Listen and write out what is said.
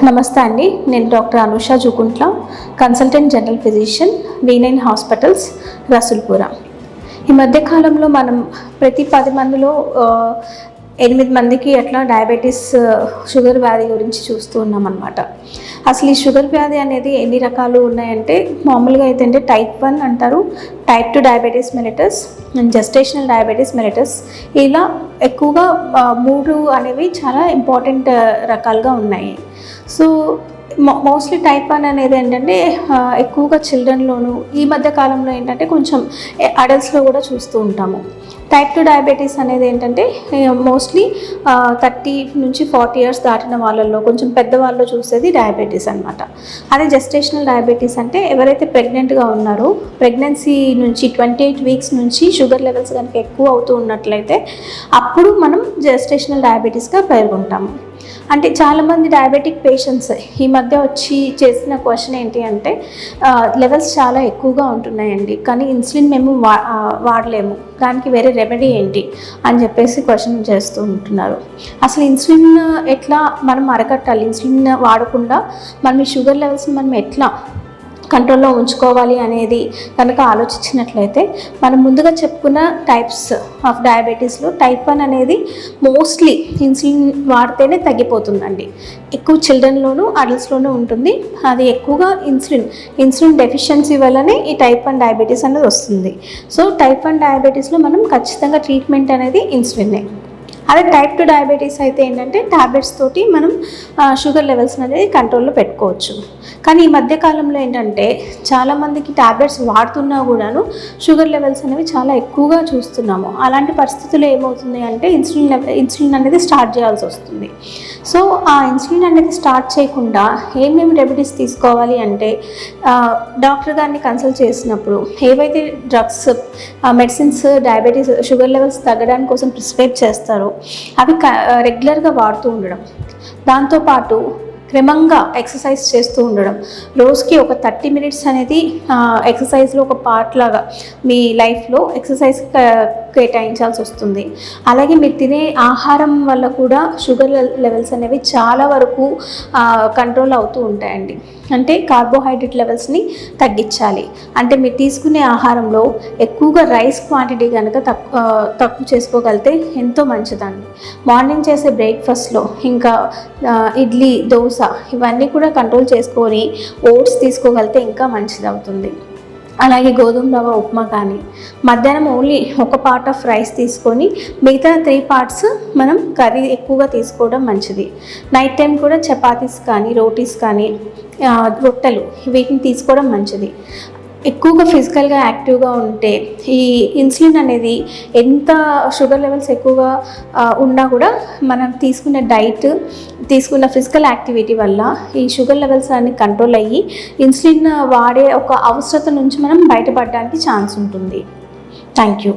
నమస్తే అండి, నేను doctor Anusha Jukuntla, consultant general physician, V9 hospitals, Rasoolpura. ఈ మధ్యకాలంలో మనం ప్రతి 10 మందిలో 8 మందికి అట్లా డయాబెటీస్, షుగర్ వ్యాధి గురించి చూస్తూ ఉన్నాం అన్నమాట. అసలు ఈ షుగర్ వ్యాధి అనేది ఎన్ని రకాలు ఉన్నాయంటే, మామూలుగా అయితే టైప్ 1 అంటారు, type 2 diabetes mellitus and gestational diabetes mellitus. ఇలా ఎక్కువగా 3 అనేవి చాలా ఇంపార్టెంట్ రకాలుగా ఉన్నాయి. సో మోస్ట్లీ టైప్ 1 అనేది ఏంటంటే ఎక్కువగా చిల్డ్రన్లోను, ఈ మధ్య కాలంలో ఏంటంటే కొంచెం అడల్ట్స్లో కూడా చూస్తూ ఉంటాము. టైప్ 2 డయాబెటీస్ అనేది ఏంటంటే మోస్ట్లీ 30 నుంచి 40 ఇయర్స్ దాటిన వాళ్ళల్లో, కొంచెం పెద్దవాళ్ళు చూసేది డయాబెటీస్ అనమాట. అదే జెస్టేషనల్ డయాబెటీస్ అంటే ఎవరైతే ప్రెగ్నెంట్గా ఉన్నారో, ప్రెగ్నెన్సీ నుంచి 28 వీక్స్ నుంచి షుగర్ లెవెల్స్ కనుక ఎక్కువ అవుతూ ఉన్నట్లయితే అప్పుడు మనం జెస్టేషనల్ డయాబెటీస్గా పేర్కొంటాము. అంటే చాలామంది డయాబెటిక్ పేషెంట్స్ ఈ మధ్య వచ్చి చేసిన క్వశ్చన్ ఏంటి అంటే, లెవెల్స్ చాలా ఎక్కువగా ఉంటున్నాయండి, కానీ ఇన్సులిన్ మేము వాడలేము, దానికి వేరే రెమెడీ ఏంటి అని చెప్పేసి క్వశ్చన్ చేస్తూ ఉంటున్నారు. అసలు ఇన్సులిన్ ఎట్లా మనం అరకట్టాలి, ఇన్సులిన్ వాడకుండా మనం ఈ షుగర్ లెవెల్స్ని మనం ఎట్లా కంట్రోల్లో ఉంచుకోవాలి అనేది కనుక ఆలోచించినట్లయితే, మనం ముందుగా చెప్పుకున్న టైప్స్ ఆఫ్ డయాబెటీస్లో టైప్ 1 అనేది మోస్ట్లీ ఇన్సులిన్ వాడితేనే తగ్గిపోతుందండి. ఎక్కువ చిల్డ్రన్లోనూ అడల్ట్స్లోనూ ఉంటుంది. అది ఎక్కువగా ఇన్సులిన్ డెఫిషియన్సీ వల్లనే ఈ టైప్ 1 డయాబెటీస్ అనేది వస్తుంది. సో టైప్ 1 డయాబెటీస్లో మనం ఖచ్చితంగా ట్రీట్మెంట్ అనేది ఇన్సులిన్నే. అదే టైప్ 2 డయాబెటీస్ అయితే ఏంటంటే టాబ్లెట్స్ తోటి మనం షుగర్ లెవెల్స్ అనేది కంట్రోల్లో పెట్టుకోవచ్చు. కానీ ఈ మధ్యకాలంలో ఏంటంటే చాలామందికి టాబ్లెట్స్ వాడుతున్నా కూడాను షుగర్ లెవెల్స్ అనేవి చాలా ఎక్కువగా చూస్తున్నాము. అలాంటి పరిస్థితుల్లో ఏమవుతుంది అంటే ఇన్సులిన్ అనేది స్టార్ట్ చేయాల్సి వస్తుంది. సో ఆ ఇన్సులిన్ అనేది స్టార్ట్ చేయకుండా ఏమేమి రెమెడీస్ తీసుకోవాలి అంటే, డాక్టర్ గారిని కన్సల్ట్ చేసినప్పుడు ఏవైతే drugs, medicines diabetes sugar levels తగ్గడానికి కోసం ప్రిస్క్రైబ్ చేస్తారో అవి రెగ్యులర్గా వాడుతూ ఉండడం, దాంతోపాటు క్రమంగా ఎక్సర్సైజ్ చేస్తూ ఉండడం. రోజుకి ఒక 30 మినిట్స్ అనేది ఎక్సర్సైజ్లో ఒక పార్ట్ లాగా మీ లైఫ్లో ఎక్సర్సైజ్ కేటాయించాల్సి వస్తుంది. అలాగే మీరు తినే ఆహారం వల్ల కూడా షుగర్ లెవెల్స్ అనేవి చాలా వరకు కంట్రోల్ అవుతూ ఉంటాయండి. అంటే కార్బోహైడ్రేట్ లెవెల్స్ని తగ్గించాలి. అంటే మీరు తీసుకునే ఆహారంలో ఎక్కువగా రైస్ క్వాంటిటీ కనుక తక్కువ చేసుకోగలిగితే ఎంతో మంచిదండి. మార్నింగ్ చేసే బ్రేక్ఫాస్ట్లో ఇంకా ఇడ్లీ, దోశ ఇవన్నీ కూడా కంట్రోల్ చేసుకొని ఓట్స్ తీసుకోగలిగితే ఇంకా మంచిది అవుతుంది. అలాగే గోధుమ రవ్వ ఉప్మా కానీ, మధ్యాహ్నం ఓన్లీ ఒక పార్ట్ ఆఫ్ రైస్ తీసుకొని మిగతా 3 పార్ట్స్ మనం కర్రీ ఎక్కువగా తీసుకోవడం మంచిది. నైట్ టైం కూడా చపాతీస్ కానీ, రోటీస్ కానీ, రొట్టెలు వీటిని తీసుకోవడం మంచిది. ఎక్కువగా ఫిజికల్గా యాక్టివ్గా ఉంటే ఈ ఇన్సులిన్ అనేది ఎంత షుగర్ లెవెల్స్ ఎక్కువగా ఉన్నా కూడా మనం తీసుకున్న డైట్, తీసుకున్న ఫిజికల్ యాక్టివిటీ వల్ల ఈ షుగర్ లెవెల్స్ అన్ని కంట్రోల్ అయ్యి ఇన్సులిన్ వాడే ఒక అవసరత నుంచి మనం బయటపడడానికి ఛాన్స్ ఉంటుంది. Thank you.